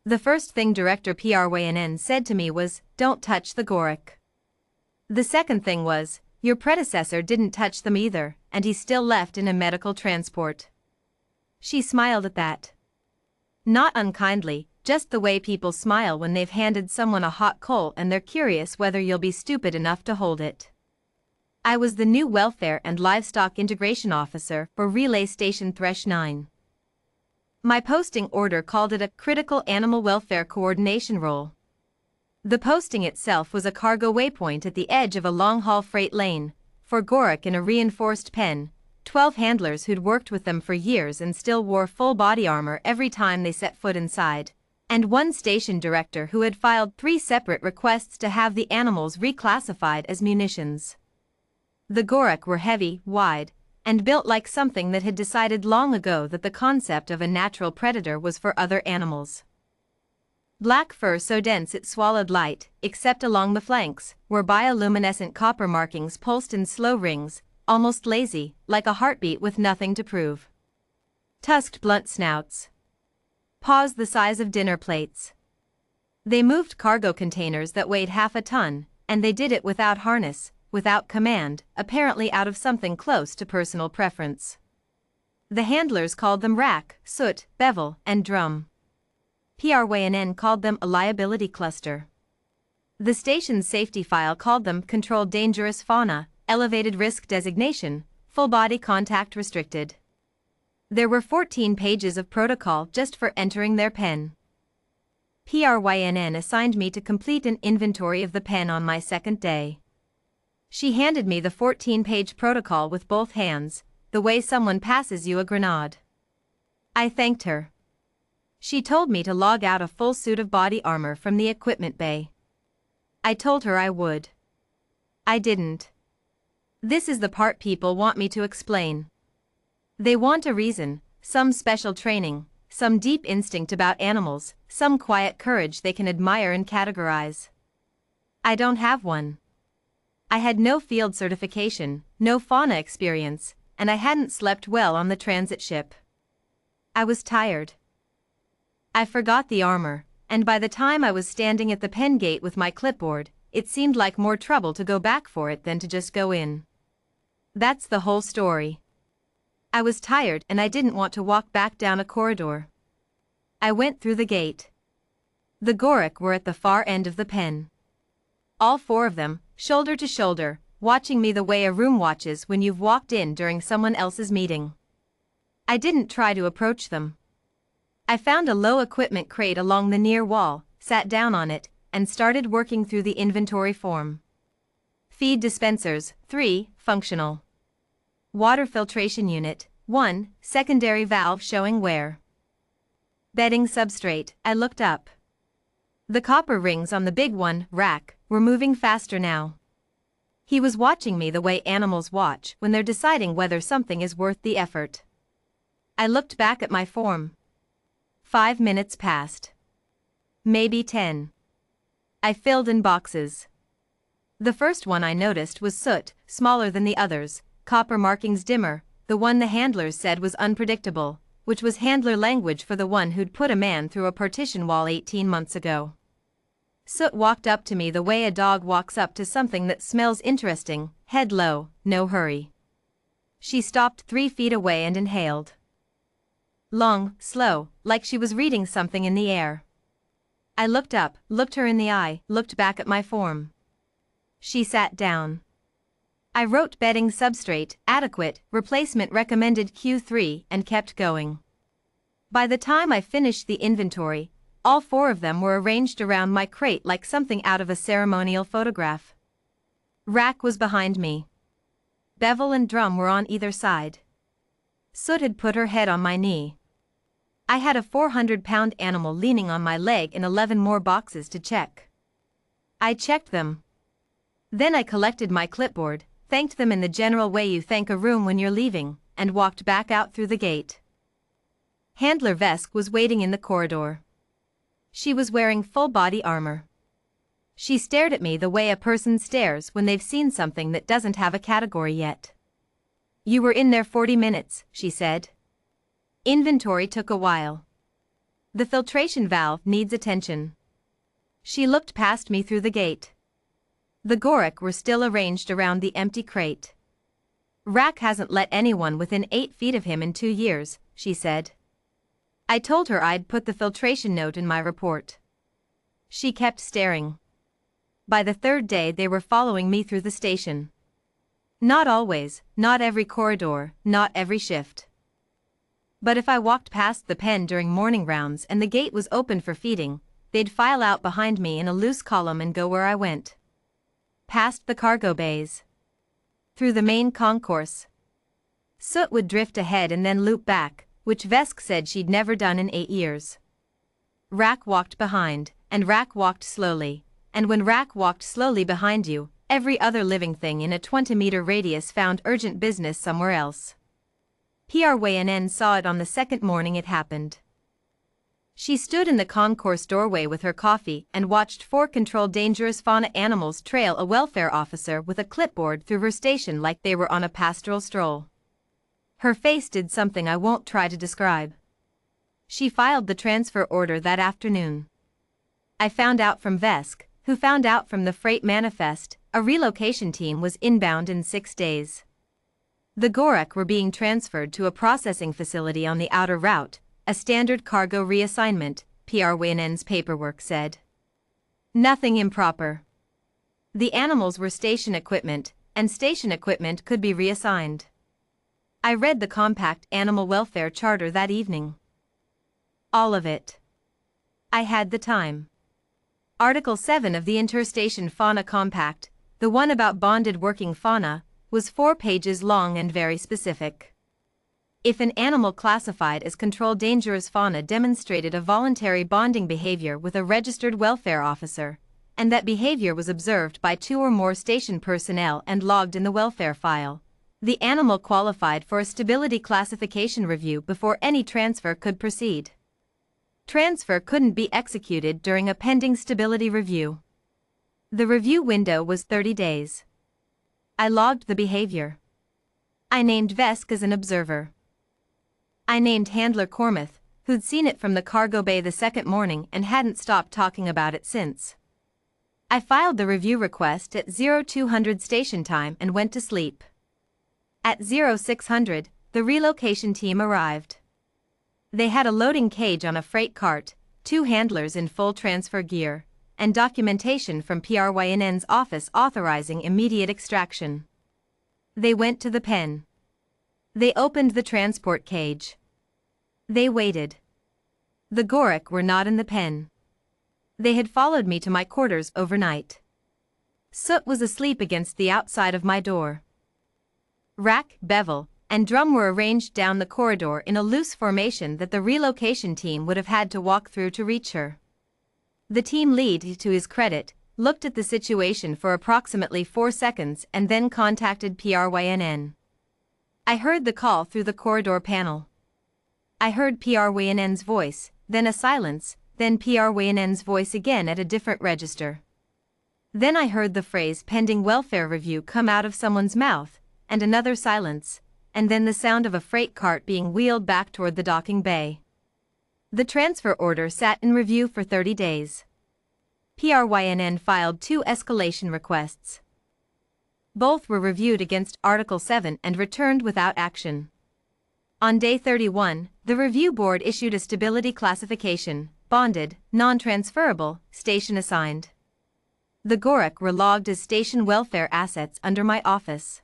The first thing Director Prynn said to me was, "Don't touch the ghorrak." The second thing was, "Your predecessor didn't touch them either, and he's still left in a medical transport." She smiled at that. Not unkindly, just the way people smile when they've handed someone a hot coal and they're curious whether you'll be stupid enough to hold it. I was the new Welfare and Livestock Integration Officer for Relay Station Thresh 9. My posting order called it a Critical Animal Welfare Coordination role. The posting itself was a cargo waypoint at the edge of a long-haul freight lane, for ghorrak in a reinforced pen, 12 handlers who'd worked with them for years and still wore full body armor every time they set foot inside, and one station director who had filed 3 separate requests to have the animals reclassified as munitions. The ghorrak were heavy, wide, and built like something that had decided long ago that the concept of a natural predator was for other animals. Black fur so dense it swallowed light, except along the flanks, where bioluminescent copper markings pulsed in slow rings, almost lazy, like a heartbeat with nothing to prove. Tusked blunt snouts. Paws the size of dinner plates. They moved cargo containers that weighed half a ton, and they did it without harness, without command, apparently out of something close to personal preference. The handlers called them rack, soot, bevel, and drum. Prynn called them a liability cluster. The station's safety file called them controlled-dangerous-fauna, elevated risk designation, full body contact restricted. There were 14 pages of protocol just for entering their pen. Prynn assigned me to complete an inventory of the pen on my second day. She handed me the 14-page protocol with both hands, the way someone passes you a grenade. I thanked her. She told me to log out a full suit of body armor from the equipment bay. I told her I would. I didn't. This is the part people want me to explain. They want a reason, some special training, some deep instinct about animals, some quiet courage they can admire and categorize. I don't have one. I had no field certification, no fauna experience, and I hadn't slept well on the transit ship. I was tired. I forgot the armor, and by the time I was standing at the pen gate with my clipboard, it seemed like more trouble to go back for it than to just go in. That's the whole story. I was tired and I didn't want to walk back down a corridor. I went through the gate. The ghorrak were at the far end of the pen. All 4 of them, shoulder to shoulder, watching me the way a room watches when you've walked in during someone else's meeting. I didn't try to approach them. I found a low equipment crate along the near wall, sat down on it, and started working through the inventory form. Feed dispensers, 3, functional. Water filtration unit, 1, secondary valve showing wear. Bedding substrate, I looked up. The copper rings on the big one, rack, were moving faster now. He was watching me the way animals watch when they're deciding whether something is worth the effort. I looked back at my form. 5 minutes passed. Maybe 10. I filled in boxes. The first one I noticed was soot, smaller than the others, copper markings dimmer, the one the handlers said was unpredictable, which was handler language for the one who'd put a man through a partition wall 18 months ago. Soot walked up to me the way a dog walks up to something that smells interesting, head low, no hurry. She stopped 3 feet away and inhaled. Long, slow, like she was reading something in the air. I looked up, looked her in the eye, looked back at my form. She sat down. I wrote bedding substrate, adequate, replacement recommended Q3 and kept going. By the time I finished the inventory, all 4 of them were arranged around my crate like something out of a ceremonial photograph. Rack was behind me. Bevel and drum were on either side. Soot had put her head on my knee. I had a 400-pound animal leaning on my leg and 11 more boxes to check. I checked them. Then I collected my clipboard, thanked them in the general way you thank a room when you're leaving, and walked back out through the gate. Handler Vesk was waiting in the corridor. She was wearing full body armor. She stared at me the way a person stares when they've seen something that doesn't have a category yet. "You were in there 40 minutes, she said. "Inventory took a while." The filtration valve needs attention. She looked past me through the gate. The ghorrak were still arranged around the empty crate. Rack hasn't let anyone within 8 feet of him in 2 years, she said. I told her I'd put the filtration note in my report. She kept staring. By the 3rd day they were following me through the station. Not always, not every corridor, not every shift. But if I walked past the pen during morning rounds and the gate was open for feeding, they'd file out behind me in a loose column and go where I went. Past the cargo bays. Through the main concourse. Soot would drift ahead and then loop back, which Vesk said she'd never done in 8 years. Rack walked behind, and Rack walked slowly, and when Rack walked slowly behind you, every other living thing in a 20-meter radius found urgent business somewhere else. PRWNN saw it on the 2nd morning it happened. She stood in the concourse doorway with her coffee and watched 4 controlled dangerous fauna animals trail a welfare officer with a clipboard through her station like they were on a pastoral stroll. Her face did something I won't try to describe. She filed the transfer order that afternoon. I found out from Vesk, who found out from the freight manifest, a relocation team was inbound in 6 days. The ghorrak were being transferred to a processing facility on the outer route, a standard cargo reassignment, PRWNN's paperwork said. Nothing improper. The animals were station equipment, and station equipment could be reassigned. I read the compact animal welfare charter that evening. All of it. I had the time. Article 7 of the Interstation Fauna Compact, the one about bonded working fauna, was 4 pages long and very specific. If an animal classified as controlled dangerous fauna demonstrated a voluntary bonding behavior with a registered welfare officer, and that behavior was observed by 2 or more station personnel and logged in the welfare file, the animal qualified for a stability classification review before any transfer could proceed. Transfer couldn't be executed during a pending stability review. The review window was 30 days. I logged the behavior. I named Vesk as an observer. I named handler Cormath, who'd seen it from the cargo bay the 2nd morning and hadn't stopped talking about it since. I filed the review request at 0200 station time and went to sleep. At 0600, the relocation team arrived. They had a loading cage on a freight cart, 2 handlers in full transfer gear, and documentation from PRWNN's office authorizing immediate extraction. They went to the pen. They opened the transport cage. They waited. The ghorrak were not in the pen. They had followed me to my quarters overnight. Soot was asleep against the outside of my door. Rack, Bevel, and Drum were arranged down the corridor in a loose formation that the relocation team would have had to walk through to reach her. The team lead, to his credit, looked at the situation for approximately 4 seconds and then contacted PRWNN. I heard the call through the corridor panel. I heard PRWNN's voice, then a silence, then PRWNN's voice again at a different register. Then I heard the phrase pending welfare review come out of someone's mouth, and another silence, and then the sound of a freight cart being wheeled back toward the docking bay. The transfer order sat in review for 30 days. PRWNN filed 2 escalation requests. Both were reviewed against Article 7 and returned without action. On day 31, the review board issued a stability classification, bonded, non-transferable, station assigned. The ghorrak were logged as station welfare assets under my office.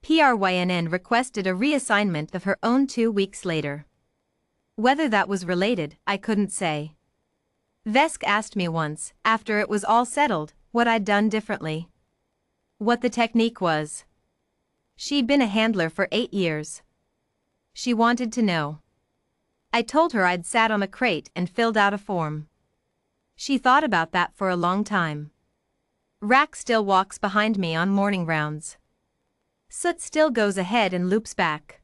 PRWNN requested a reassignment of her own 2 weeks later. Whether that was related, I couldn't say. Vesk asked me once, after it was all settled, what I'd done differently. What the technique was. She'd been a handler for 8 years. She wanted to know. I told her I'd sat on a crate and filled out a form. She thought about that for a long time. Rack still walks behind me on morning rounds. Soot still goes ahead and loops back.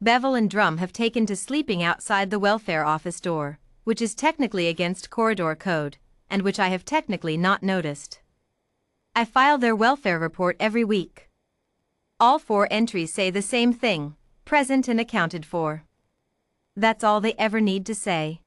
Bevel and Drum have taken to sleeping outside the welfare office door, which is technically against corridor code, and which I have technically not noticed. I file their welfare report every week. All 4 entries say the same thing, present and accounted for. That's all they ever need to say.